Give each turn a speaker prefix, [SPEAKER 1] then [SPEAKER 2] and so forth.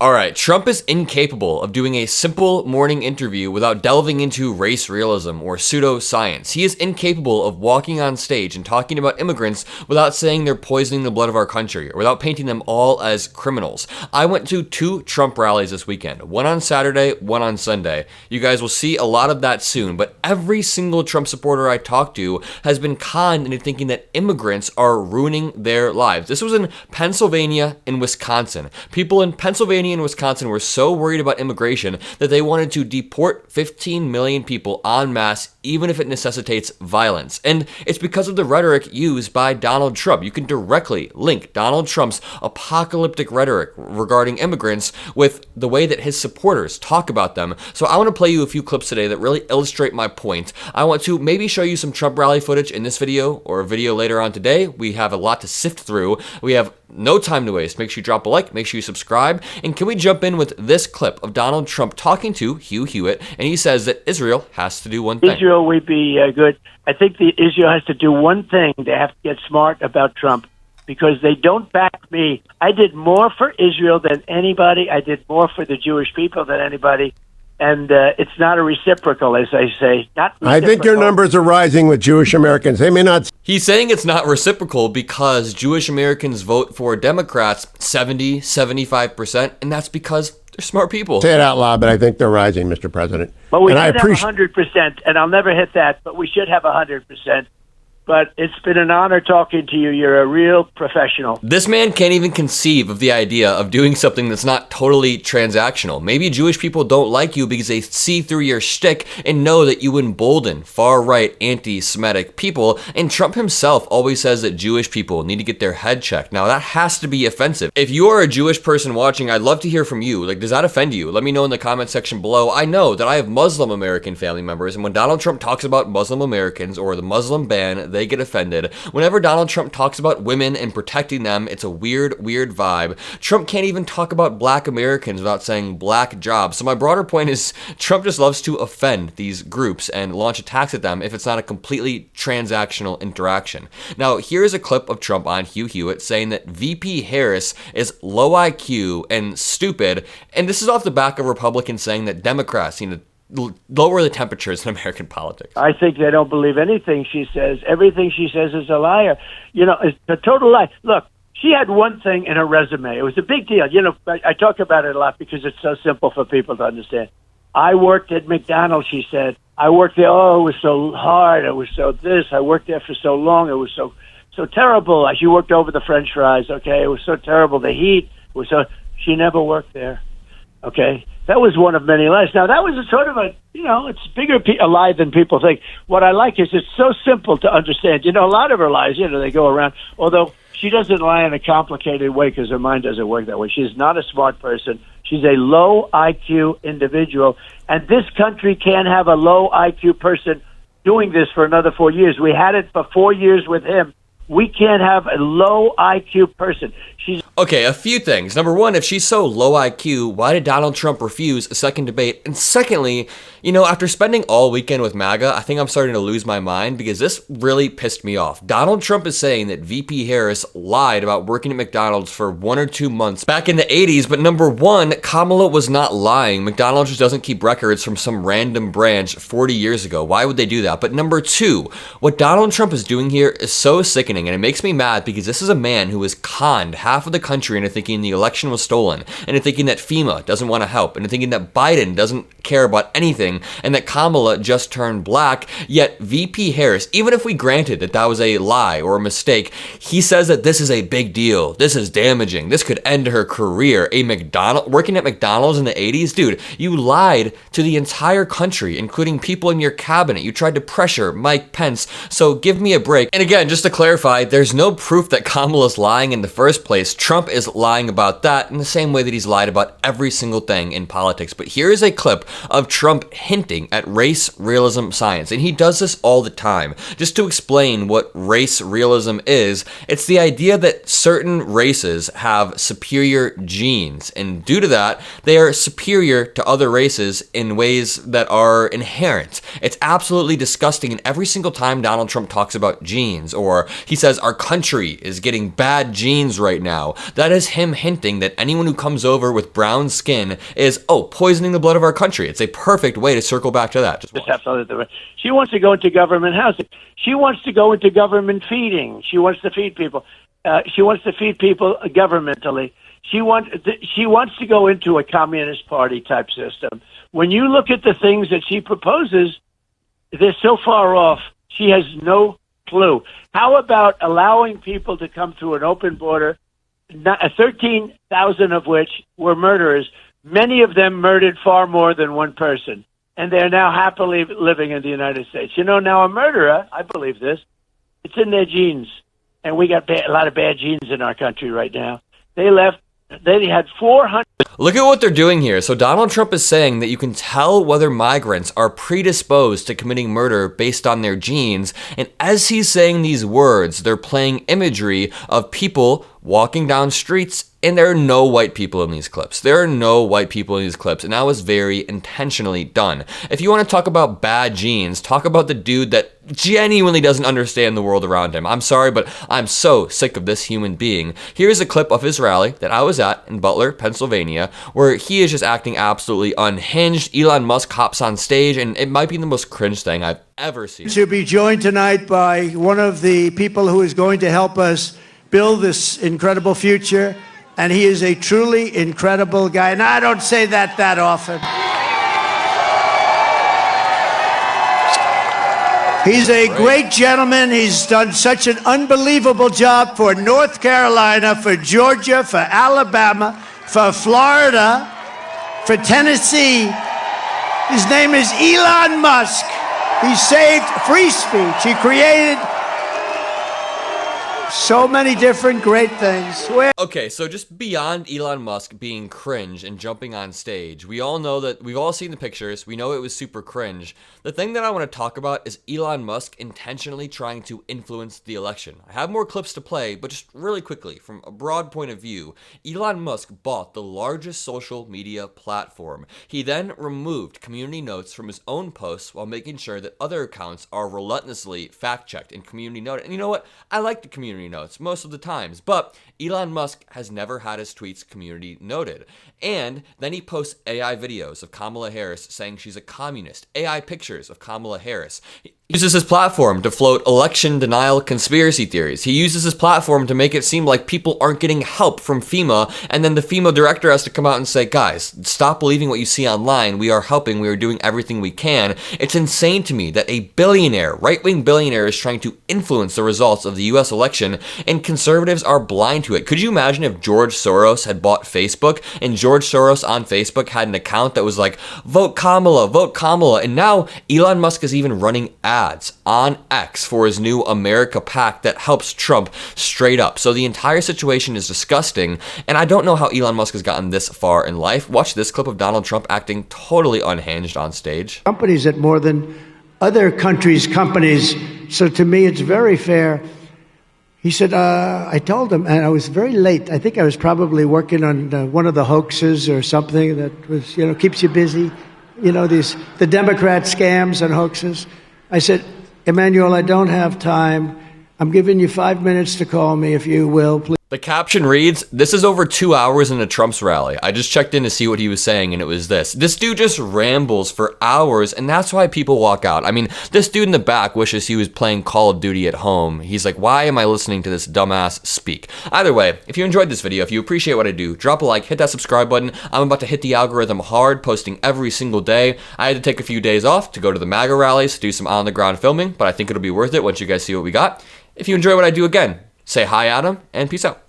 [SPEAKER 1] All right, Trump is incapable of doing a simple morning interview without delving into race realism or pseudoscience. He is incapable of walking on stage and talking about immigrants without saying they're poisoning the blood of our country or without painting them all as criminals. I went to 2 Trump rallies this weekend, one on Saturday, one on Sunday. You guys will see a lot of that soon, but every single Trump supporter I talked to has been conned into thinking that immigrants are ruining their lives. This was in Pennsylvania and Wisconsin. People in Pennsylvania and Wisconsin were so worried about immigration that they wanted to deport 15 million people en masse, even if it necessitates violence. And it's because of the rhetoric used by Donald Trump. You can directly link Donald Trump's apocalyptic rhetoric regarding immigrants with the way that his supporters talk about them. So I want to play you a few clips today that really illustrate my point. I want to maybe show you some Trump rally footage in this video or a video later on today. We have a lot to sift through. We have no time to waste. Make sure you drop a like, make sure you subscribe. And can we jump in with this clip of Donald Trump talking to Hugh Hewitt, and he says that Israel has to do one thing.
[SPEAKER 2] Israel would be good. I think Israel has to do one thing. They have to get smart about Trump because they don't back me. I did more for Israel than anybody. I did more for the Jewish people than anybody. And it's not a reciprocal, as I say. Not reciprocal.
[SPEAKER 3] I think your numbers are rising with Jewish Americans. They may not.
[SPEAKER 1] He's saying it's not reciprocal because Jewish Americans vote for Democrats 70, 75%, and that's because they're smart people.
[SPEAKER 3] Say it out loud, but I think they're rising, Mr. President.
[SPEAKER 2] Well, we should have 100%, and I'll never hit that, but we should have 100%. But it's been an honor talking to you. You're a real professional.
[SPEAKER 1] This man can't even conceive of the idea of doing something that's not totally transactional. Maybe Jewish people don't like you because they see through your shtick and know that you embolden far-right, anti-Semitic people. And Trump himself always says that Jewish people need to get their head checked. Now, that has to be offensive. If you are a Jewish person watching, I'd love to hear from you. Like, does that offend you? Let me know in the comment section below. I know that I have Muslim American family members, and when Donald Trump talks about Muslim Americans or the Muslim ban, they get offended. Whenever Donald Trump talks about women and protecting them, it's a weird vibe. Trump can't even talk about black Americans without saying black jobs. So my broader point is Trump just loves to offend these groups and launch attacks at them if it's not a completely transactional interaction. Now, here's a clip of Trump on Hugh Hewitt saying that VP Harris is low IQ and stupid, and this is off the back of Republicans saying that Democrats need to lower the temperatures in American politics.
[SPEAKER 2] I think they don't believe anything she says. Everything she says is a liar. You know, it's a total lie. Look, she had one thing in her resume. It was a big deal. You know, I talk about it a lot because it's so simple for people to understand. I worked at McDonald's, she said. I worked there. Oh, it was so hard. It was so this. I worked there for so long. It was so terrible. She worked over the French fries. Okay, it was so terrible. The heat was so. She never worked there. Okay, that was one of many lies. Now, that was a sort of a, you know, it's bigger a lie than people think. What I like is it's so simple to understand. You know, a lot of her lies, you know, they go around, although she doesn't lie in a complicated way because her mind doesn't work that way. She's not a smart person. She's a low IQ individual, and this country can't have a low IQ person doing this for another 4 years. We had it for 4 years with him. We can't have a low IQ person.
[SPEAKER 1] Okay, a few things. Number one, if she's so low IQ, why did Donald Trump refuse a second debate? And secondly, you know, after spending all weekend with MAGA, I think I'm starting to lose my mind because this really pissed me off. Donald Trump is saying that VP Harris lied about working at McDonald's for 1 or 2 months back in the 80s, but number one, Kamala was not lying. McDonald's just doesn't keep records from some random branch 40 years ago. Why would they do that? But number two, what Donald Trump is doing here is so sickening, and it makes me mad because this is a man who has conned half of the country into thinking the election was stolen, and into thinking that FEMA doesn't want to help, and into thinking that Biden doesn't care about anything, and that Kamala just turned black. Yet VP Harris, even if we granted that that was a lie or a mistake, he says that this is a big deal. This is damaging. This could end her career. Working at McDonald's in the 80s? Dude, you lied to the entire country, including people in your cabinet. You tried to pressure Mike Pence, so give me a break. And again, just to clarify, there's no proof that Kamala's lying in the first place. Trump is lying about that in the same way that he's lied about every single thing in politics. But here is a clip of Trump hinting at race realism science. And he does this all the time. Just to explain what race realism is, it's the idea that certain races have superior genes, and due to that, they are superior to other races in ways that are inherent. It's absolutely disgusting, and every single time Donald Trump talks about genes, or he says our country is getting bad genes right now, that is him hinting that anyone who comes over with brown skin is, poisoning the blood of our country. It's a perfect way to circle back to that.
[SPEAKER 2] She wants to go into government housing. She wants to go into government feeding. She wants to feed people. She wants to feed people governmentally. She wants to go into a communist party type system. When you look at the things that she proposes, they're so far off. She has no clue. How about allowing people to come through an open border, 13,000 of which were murderers? Many of them murdered far more than one person, and they're now happily living in the United States. Now a murderer, I believe this, it's in their genes, and we got a lot of bad genes in our country right now. They had 400.
[SPEAKER 1] Look at what they're doing here. So Donald Trump is saying that you can tell whether migrants are predisposed to committing murder based on their genes. And as he's saying these words, they're playing imagery of people walking down streets, and there are no white people in these clips. There are no white people in these clips, and that was very intentionally done. If you want to talk about bad genes, talk about the dude that genuinely doesn't understand the world around him. I'm sorry, but I'm so sick of this human being. Here's a clip of his rally that I was at in Butler, Pennsylvania, where he is just acting absolutely unhinged. Elon Musk hops on stage, and it might be the most cringe thing I've ever seen.
[SPEAKER 4] To be joined tonight by one of the people who is going to help us build this incredible future, and he is a truly incredible guy. And I don't say that often. He's a great gentleman. He's done such an unbelievable job for North Carolina, for Georgia, for Alabama, for Florida, for Tennessee. His name is Elon Musk. He saved free speech. He created so many different great things.
[SPEAKER 1] Okay, so just beyond Elon Musk being cringe and jumping on stage, we all know that we've all seen the pictures. We know it was super cringe. The thing that I want to talk about is Elon Musk intentionally trying to influence the election. I have more clips to play, but just really quickly, from a broad point of view, Elon Musk bought the largest social media platform. He then removed community notes from his own posts while making sure that other accounts are relentlessly fact-checked and community noted. And you know what? I like the community notes most of the times, but Elon Musk has never had his tweets community noted. And then he posts AI videos of Kamala Harris saying she's a communist, AI pictures of Kamala Harris. He uses his platform to float election denial conspiracy theories. He uses his platform to make it seem like people aren't getting help from FEMA, and then the FEMA director has to come out and say, guys, stop believing what you see online. We are helping. We are doing everything we can. It's insane to me that a billionaire, right-wing billionaire, is trying to influence the results of the US election, and conservatives are blind to it. Could you imagine if George Soros had bought Facebook, and George Soros on Facebook had an account that was like, vote Kamala, and now Elon Musk is even running ads on X for his new America PAC that helps Trump straight up. So the entire situation is disgusting, and I don't know how Elon Musk has gotten this far in life. Watch this clip of Donald Trump acting totally unhinged on stage.
[SPEAKER 4] Companies at more than other countries' companies, so to me it's very fair. He said, I told him, and I was very late. I think I was probably working on one of the hoaxes or something that was, keeps you busy. The Democrat scams and hoaxes. I said, Emmanuel, I don't have time. I'm giving you 5 minutes to call me if you will, please.
[SPEAKER 1] The caption reads, this is over 2 hours into Trump's rally. I just checked in to see what he was saying, and it was this. This dude just rambles for hours, and that's why people walk out. I mean, this dude in the back wishes he was playing Call of Duty at home. He's like, why am I listening to this dumbass speak? Either way, if you enjoyed this video, if you appreciate what I do, drop a like, hit that subscribe button. I'm about to hit the algorithm hard, posting every single day. I had to take a few days off to go to the MAGA rallies, do some on-the-ground filming, but I think it'll be worth it once you guys see what we got. If you enjoy what I do, again, say hi, Adam, and peace out.